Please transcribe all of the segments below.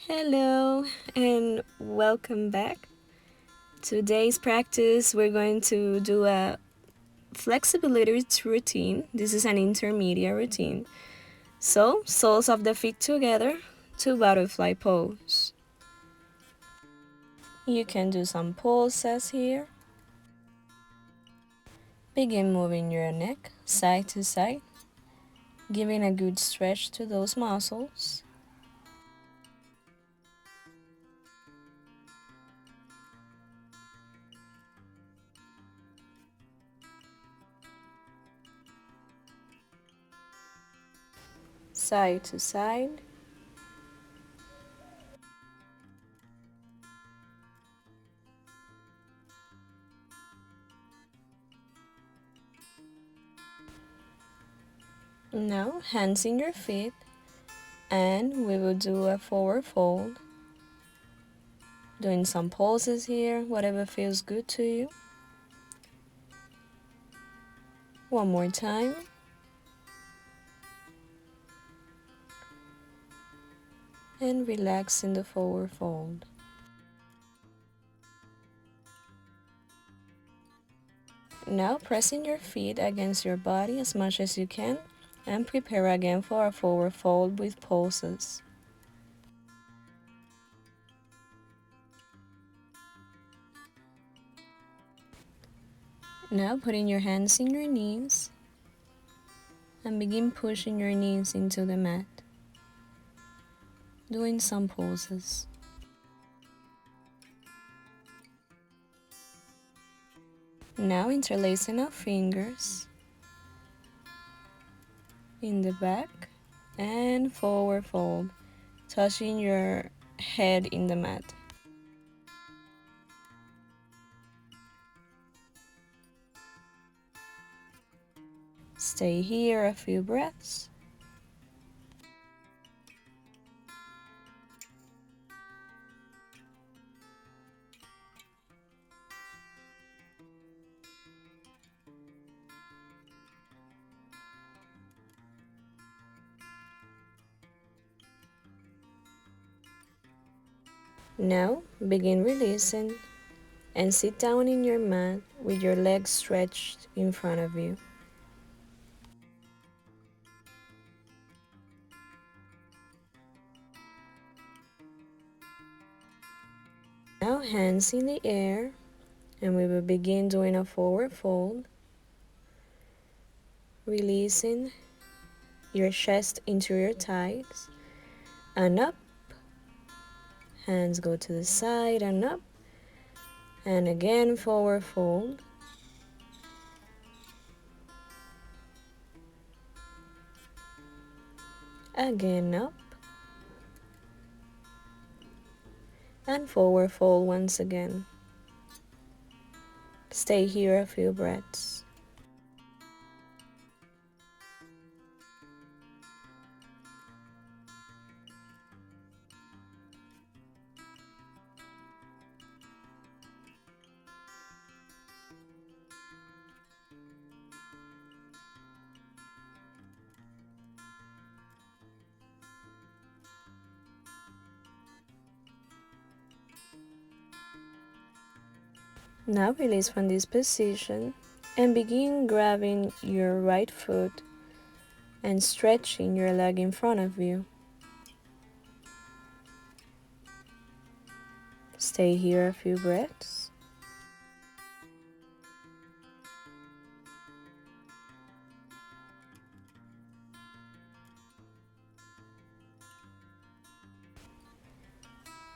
Hello and welcome back. Today's practice, we're going to do a flexibility routine. This is an intermediate routine. So, soles of the feet together to butterfly pose. You can do some pulses here. Begin moving your neck side to side, giving a good stretch to those muscles. Side to side. Now, hands in your feet, and we will do a forward fold. Doing some pulses here, whatever feels good to you. One more time. And relax in the forward fold. Now pressing your feet against your body as much as you can and prepare again for a forward fold with pulses. Now putting your hands in your knees and begin pushing your knees into the mat. Doing some pulses. Now interlacing our fingers in the back and forward fold, touching your head in the mat. Stay here a few breaths. Now begin releasing and sit down in your mat with your legs stretched in front of you. Now hands in the air, and we will begin doing a forward fold, releasing your chest into your thighs and up. Hands go to the side and up, and again forward fold. Again up, and forward fold once again. Stay here a few breaths. Now release from this position and begin grabbing your right foot and stretching your leg in front of you. Stay here a few breaths.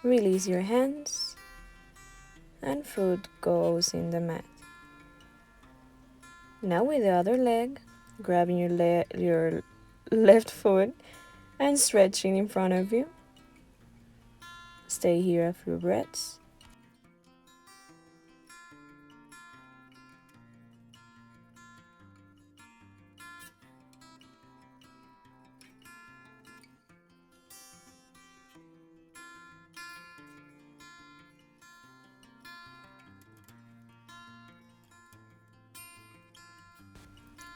Release your hands and foot goes in the mat. Now with the other leg, grabbing your left foot and stretching in front of you. Stay here a few breaths.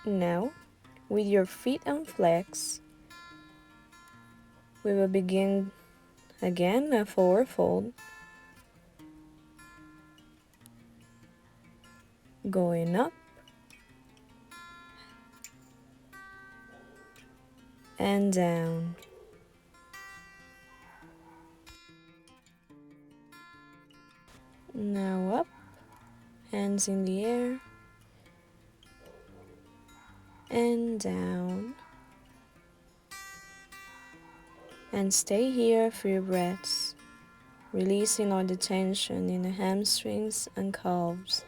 Now, with your feet on flex, we will begin Again, a forward fold. Going up. And down. Now up. Hands in the air. And down. And stay here a few breaths, releasing all the tension in the hamstrings and calves.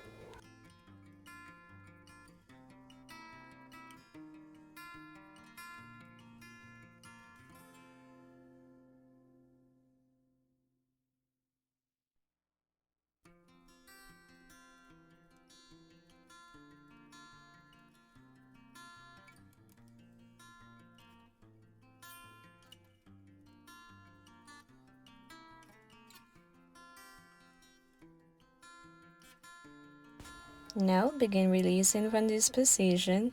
Now begin releasing from this position.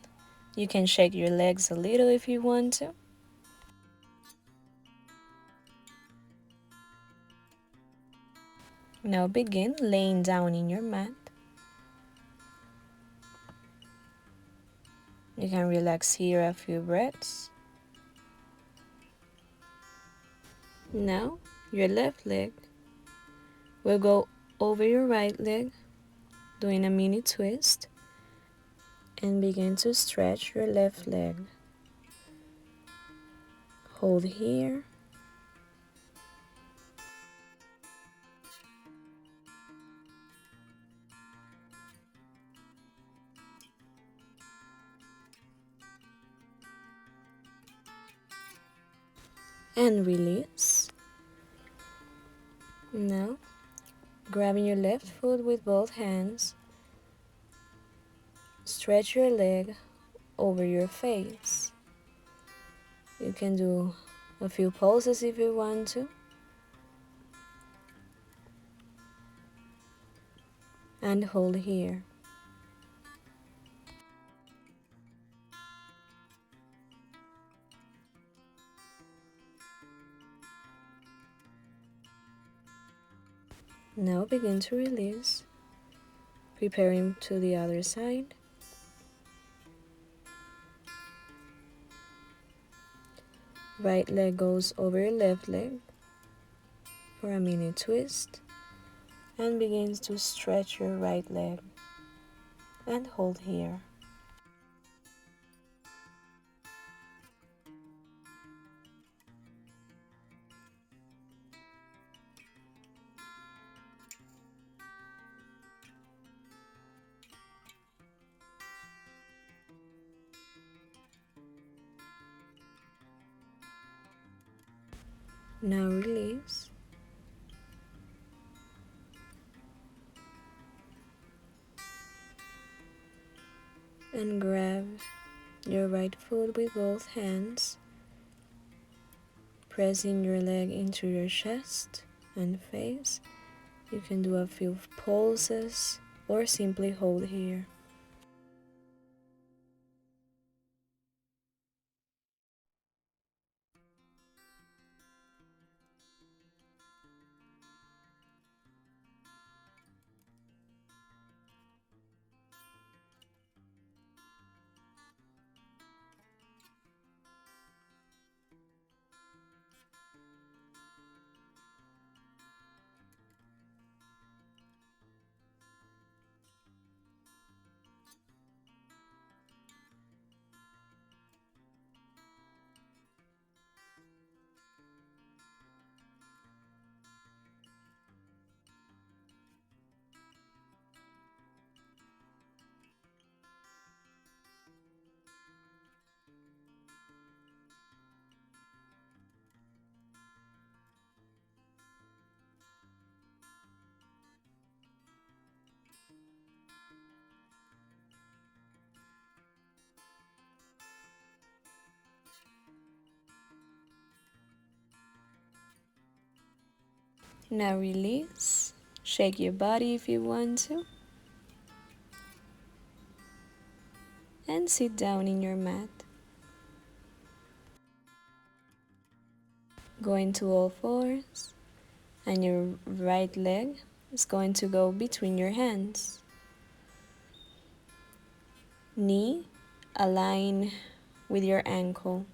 You can shake your legs a little if you want to. Now begin laying down in your mat. You can relax here a few breaths. Now your left leg will go over your right leg, doing a mini twist, and begin to stretch your left leg. Hold here. And release. Now, grabbing your left foot with both hands, stretch your leg over your face. You can do a few pulses if you want to. And hold here. Now begin to release, preparing to the other side. Right leg goes over your left leg for a mini twist and begins to stretch your right leg and hold here. Now release. And grab your right foot with both hands, pressing your leg into your chest and face. You can do a few pulses or simply hold here. Now release. Shake your body if you want to. And sit down in your mat. Go into all fours, and your right leg is going to go between your hands. Knee align with your ankle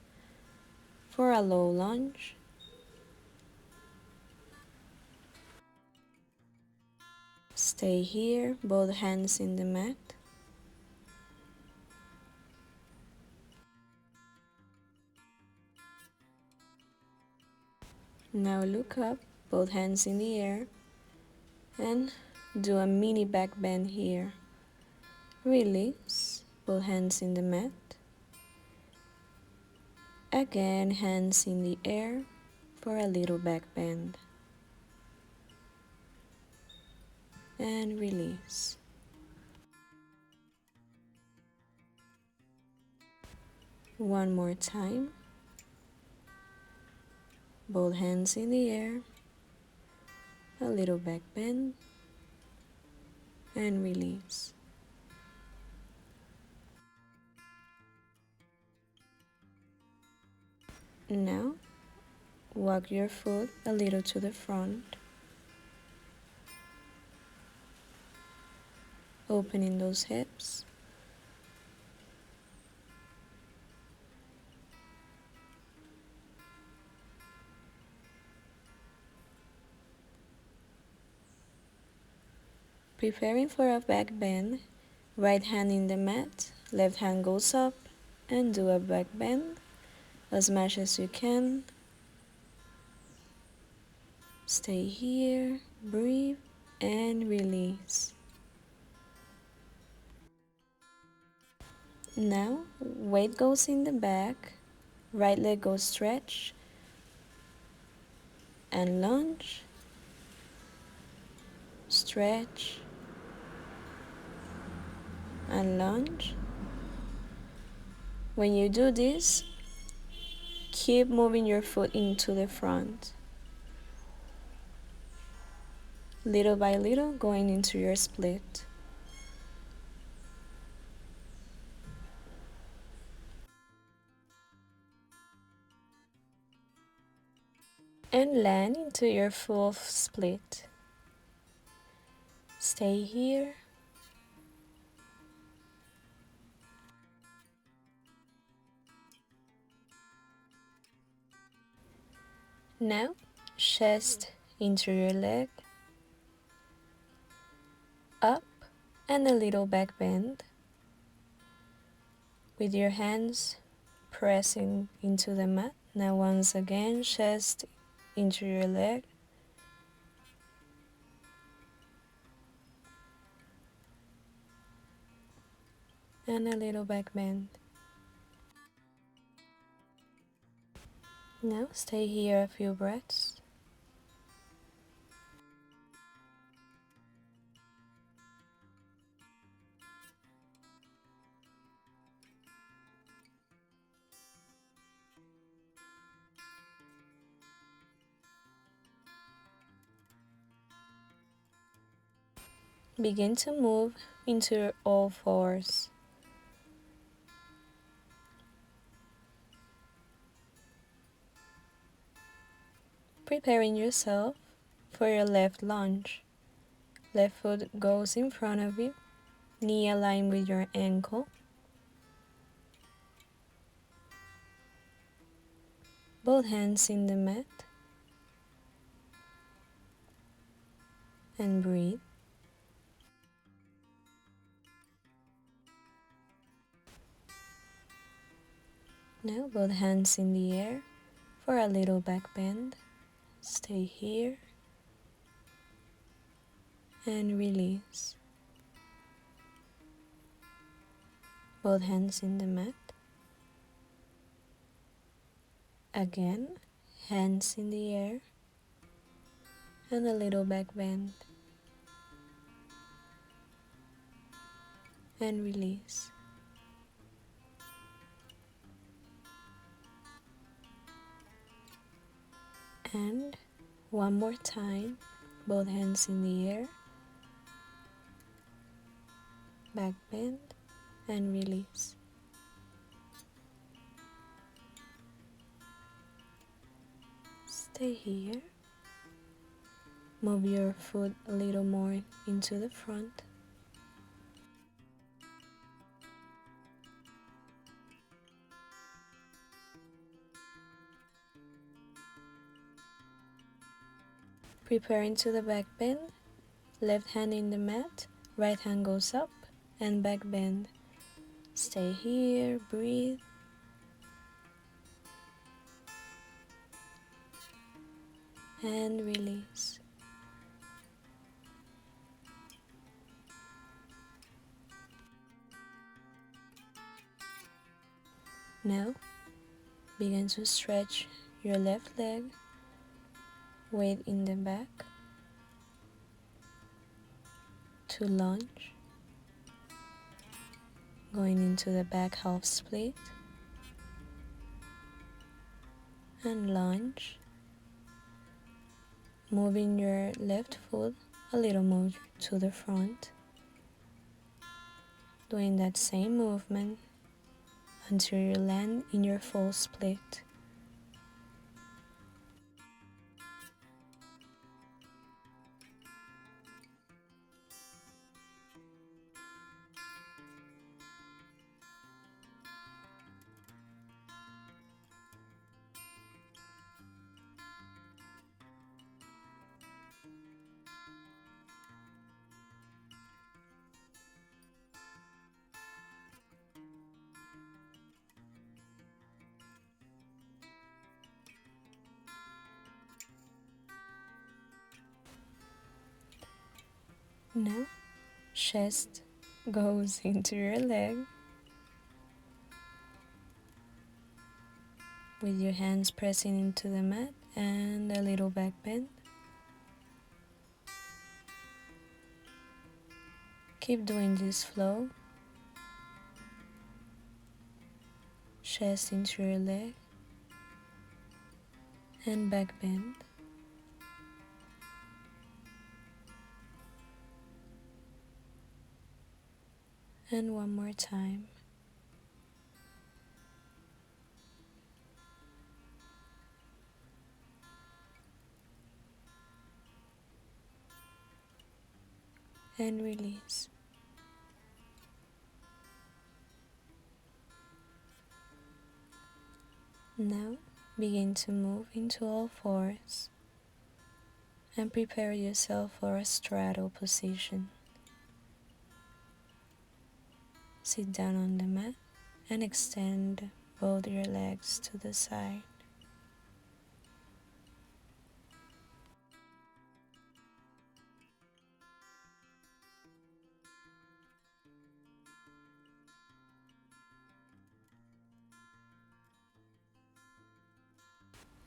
for a low lunge. Stay here, both hands in the mat. Now look up, both hands in the air, and do a mini back bend here. Release, both hands in the mat. Again, hands in the air for a little back bend. And release. One more time. Both hands in the air. A little back bend. And release. Now, walk your foot a little to the front, opening those hips. Preparing for a back bend, right hand in the mat, left hand goes up, and do a back bend as much as you can. Stay here, breathe, and release. Now, weight goes in the back, right leg goes stretch, and lunge, stretch, and lunge. When you do this, keep moving your foot into the front. Little by little, going into your split. And land into your full split. Stay here. Now, chest into your leg, up, and a little back bend. With your hands pressing into the mat. Now once again, chest into your leg. And a little back bend. Now stay here a few breaths. Begin to move into all fours. Preparing yourself for your left lunge. Left foot goes in front of you, knee aligned with your ankle. Both hands in the mat. And breathe. Now both hands in the air for a little back bend. Stay here and release. Both hands in the mat. Again, hands in the air and a little back bend. And release. And one more time, both hands in the air, back bend, and release. Stay here. Move your foot a little more into the front. Preparing to the back bend. Left hand in the mat, right hand goes up and back bend. Stay here, breathe. And release. Now, begin to stretch your left leg, weight in the back, to lunge, going into the back half split, and lunge, moving your left foot a little more to the front, doing that same movement until you land in your full split. Now, chest goes into your leg with your hands pressing into the mat and a little back bend. Keep doing this flow. Chest into your leg and back bend. And one more time. And release. Now begin to move into all fours and prepare yourself for a straddle position. Sit down on the mat and extend both your legs to the side.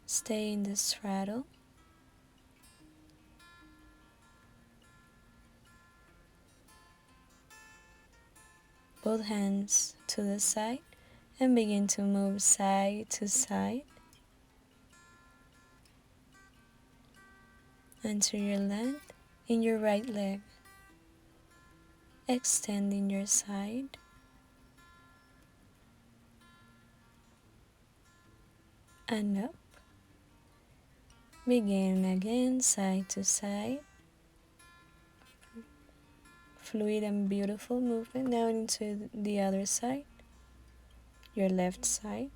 Stay in the straddle. Both hands to the side and begin to move side to side until you land in your right leg. Extending your side and up. Begin again side to side. Fluid and beautiful movement. Now into the other side, your left side,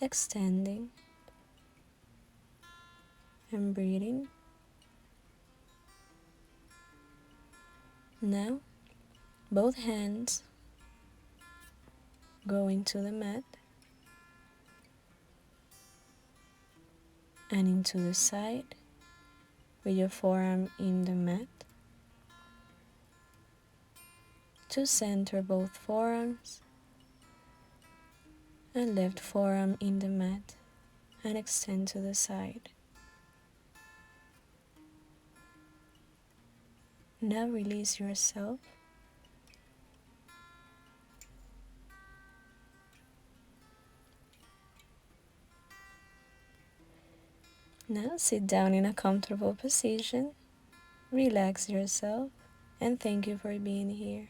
extending and breathing. Now, both hands go into the mat and into the side with your forearm in the mat. To center both forearms and left forearm in the mat and extend to the side. Now release yourself. Now sit down in a comfortable position, relax yourself, and thank you for being here.